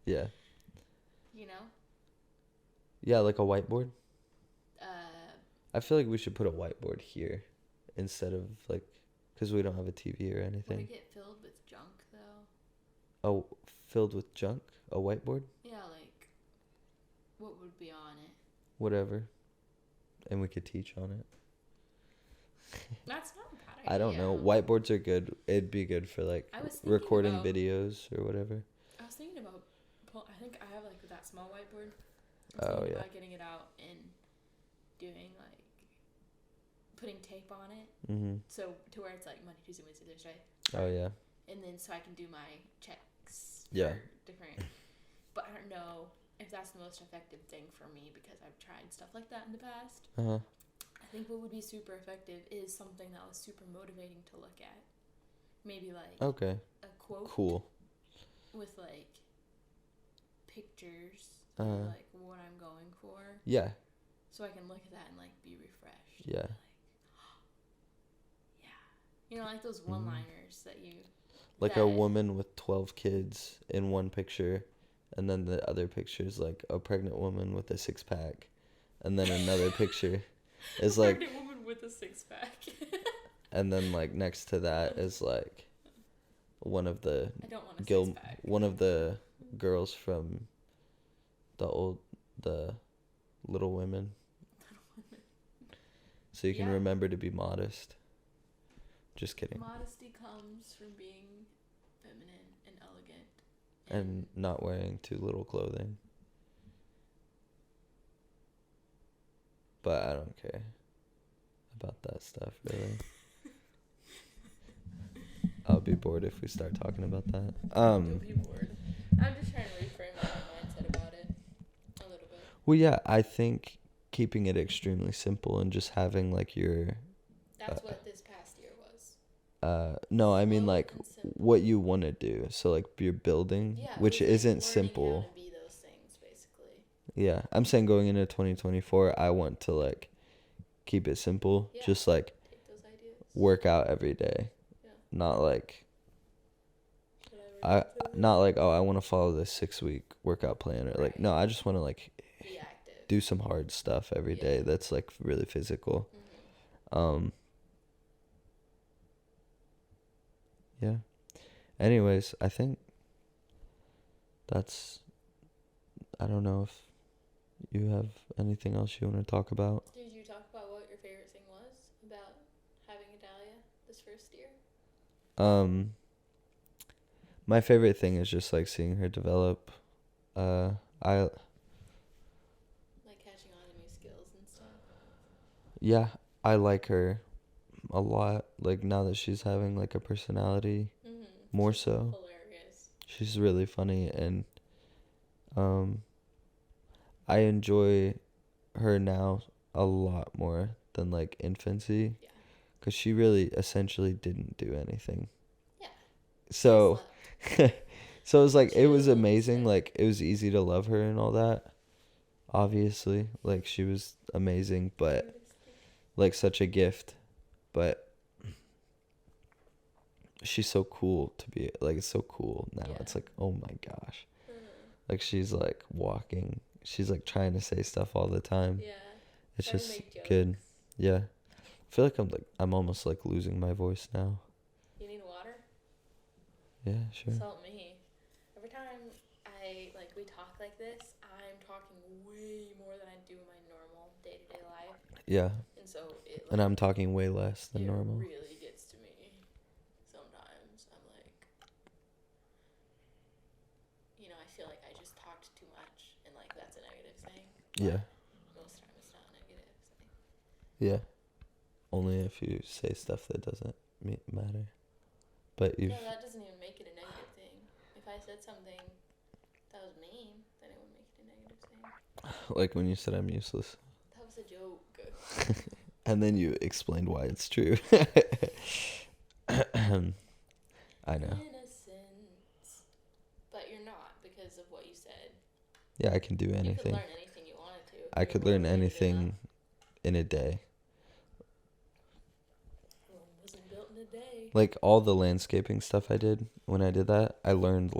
Yeah. You know? Yeah, like a whiteboard. I feel like we should put a whiteboard here instead of like, because we don't have a TV or anything. Would it get filled with junk though? Oh, filled with junk? A whiteboard? Yeah, like what would be on it? Whatever. And we could teach on it. That's not a bad idea. I don't know. Whiteboards are good. It'd be good for like recording videos or whatever. I was thinking about, I think I have like that small whiteboard. Oh yeah. About getting it out and doing like putting tape on it. Mm-hmm. So to where it's like Monday, Tuesday, Wednesday, Thursday. Oh, yeah. And then so I can do my checks. Yeah. For different. But I don't know if that's the most effective thing for me because I've tried stuff like that in the past. Uh-huh. I think what would be super effective is something that was super motivating to look at. Maybe like Okay. a quote. Cool. With like pictures Uh-huh. of like what I'm going for. Yeah. So I can look at that and like be refreshed. Yeah. Yeah. You know, like those one-liners that you... Like a woman with 12 kids in one picture, and then the other picture is like a pregnant woman with a six-pack, and then another picture is like... pregnant woman with a six-pack. And then like next to that is like one of the... I don't want a six-pack. One of the girls from the Little Women. So you can remember to be modest. Just kidding. Modesty comes from being feminine and elegant. And not wearing too little clothing. But I don't care about that stuff, really. I'll be bored if we start talking about that. You'll be bored. I'm just trying to reframe my mindset about it a little bit. Well, yeah, I think keeping it extremely simple and just having like your... That's what this past year was. No, I mean like what you want to do. So like you're building, which isn't simple. How to be those things, basically. Yeah, I'm saying going into 2024, I want to like keep it simple. Yeah. Just like Take those ideas. work out every day. Yeah. Not like I want to follow this 6-week workout plan or like no, I just want to like be active. Do some hard stuff every day that's like really physical. Mm-hmm. Yeah. Anyways, I think that's... I don't know if you have anything else you want to talk about. Did you talk about what your favorite thing was about having Adalia this first year? My favorite thing is just like seeing her develop. I like catching on to new skills and stuff. Yeah, I like her a lot. Like now that she's having like a personality, more she's so. Hilarious. She's really funny, and I enjoy her now a lot more than like infancy. Yeah. Because she really essentially didn't do anything. Yeah. So, so it was like, it was amazing. Like, it was easy to love her and all that. Obviously. Like, she was amazing, but like such a gift. But she's so cool to be, like, it's so cool now. Yeah. It's like, oh my gosh. Like, she's like walking. She's like trying to say stuff all the time. Yeah. It's just good. Yeah. I feel like I'm almost like losing my voice now. You need water? Yeah, sure. Help me. Every time we talk like this, I'm talking way more than I do in my normal day-to-day life. Yeah. And so and I'm talking way less than normal. It really gets to me. Sometimes I'm like, I feel like I just talked too much, and like that's a negative thing. Yeah. Most of the time it's not a negative thing. Yeah. Only if you say stuff that doesn't matter. But you. No, that doesn't even make it a negative thing. If I said something that was mean, then it would make it a negative thing. Like when you said I'm useless. That was a joke. And then you explained why it's true. I know. Innocent. But you're not because of what you said. Yeah, I can do anything. You could learn anything you wanted to. I could learn anything in a day. Rome wasn't built in a day. Like all the landscaping stuff I did when I did that, I learned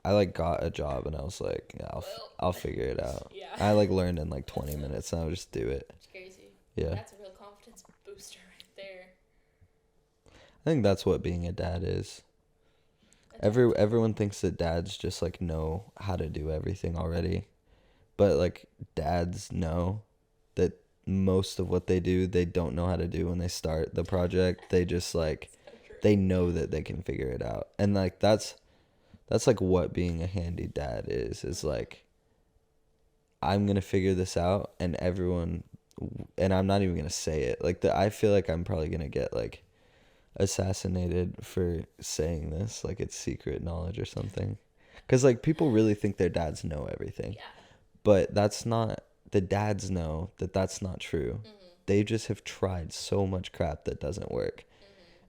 I got a job and I was like, yeah, I'll figure it out. Yeah. I learned in 20 minutes and I would just do it. It's crazy. Yeah. That's a real confidence booster right there. I think that's what being a dad is. Everyone thinks that dads just know how to do everything already. But dads know that most of what they do, they don't know how to do when they start the project. They just they know that they can figure it out. And that's what being a handy dad is I'm going to figure this out, and everyone and I'm not even gonna say it. Like I feel like I'm probably gonna get like assassinated for saying this. Like it's secret knowledge or something. Because like people really think their dads know everything, Yeah. but that's not. The dads know that that's not true. Mm-hmm. They just have tried so much crap that doesn't work,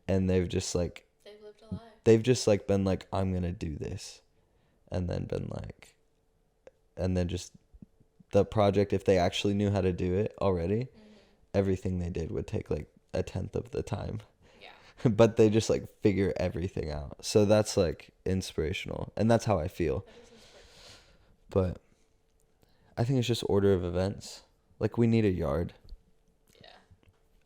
and they've just like They've lived a life. they've just like been like, I'm gonna do this, and then been like, and then just the project, if they actually knew how to do it already, everything they did would take like 1/10 of the time. Yeah. But they just like figure everything out. So that's like inspirational, and that's how I feel. That is inspirational. But I think it's just order of events. Like we need a yard.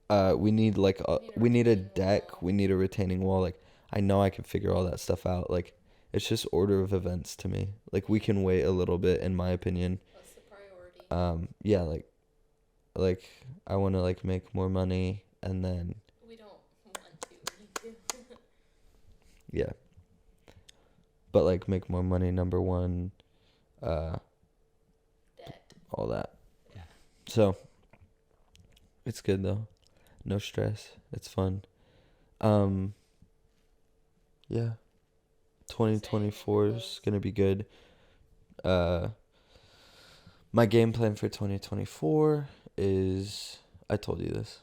Yeah. We need like we need a retaining deck. wall. We need a retaining wall. Like I know I can figure all that stuff out. Like it's just order of events to me. Like we can wait a little bit, in my opinion. What's the priority? Yeah, like I want to like make more money, and then We don't want to. We need to. yeah. But like make more money, number one, Debt. all that. Yeah. So it's good though. No stress. It's fun. Yeah. 2024 is gonna be good. My game plan for 2024 is, I told you this.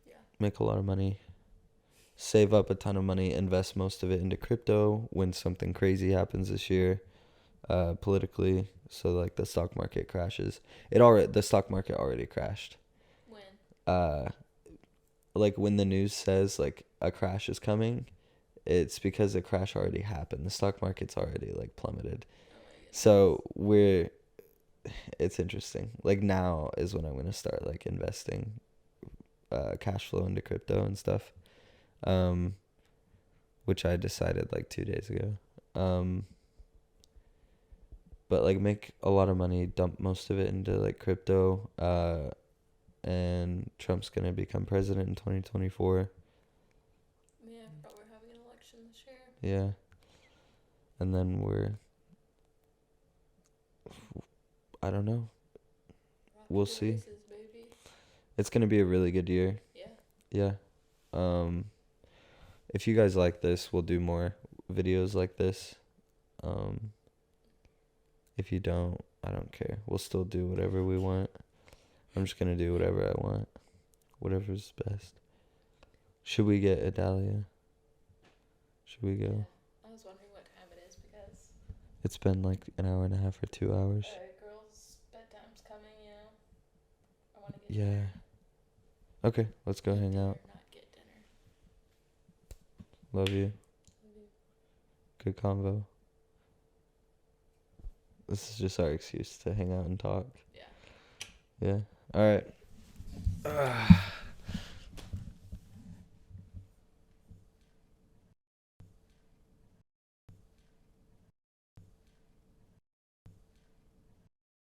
Yeah. Make a lot of money. Save up a ton of money, invest most of it into crypto when something crazy happens this year, politically. So like the stock market crashes. The stock market already crashed. When? Like when the news says like a crash is coming, it's because the crash already happened. The stock market's already like plummeted. Oh my goodness. So it's interesting. Like now is when I'm gonna start like investing, cash flow into crypto and stuff, which I decided like 2 days ago. But like make a lot of money, dump most of it into like crypto, and Trump's gonna become president in 2024. Yeah, but we're having an election this year. Yeah. And then I don't know. We'll see. Races, baby. It's gonna be a really good year. Yeah. Yeah. If you guys like this, we'll do more videos like this. If you don't, I don't care. We'll still do whatever we want. I'm just gonna do whatever I want. Whatever's best. Should we get a dahlia? Should we go? I was wondering what time it is because It's been like an hour and a half or 2 hours. girls' bedtime's coming, you know. I want to get Yeah. dinner. Okay, let's go Get hang dinner, out. Not get dinner. Love you. Love you. Good convo. This is just our excuse to hang out and talk. Yeah. Yeah. All right.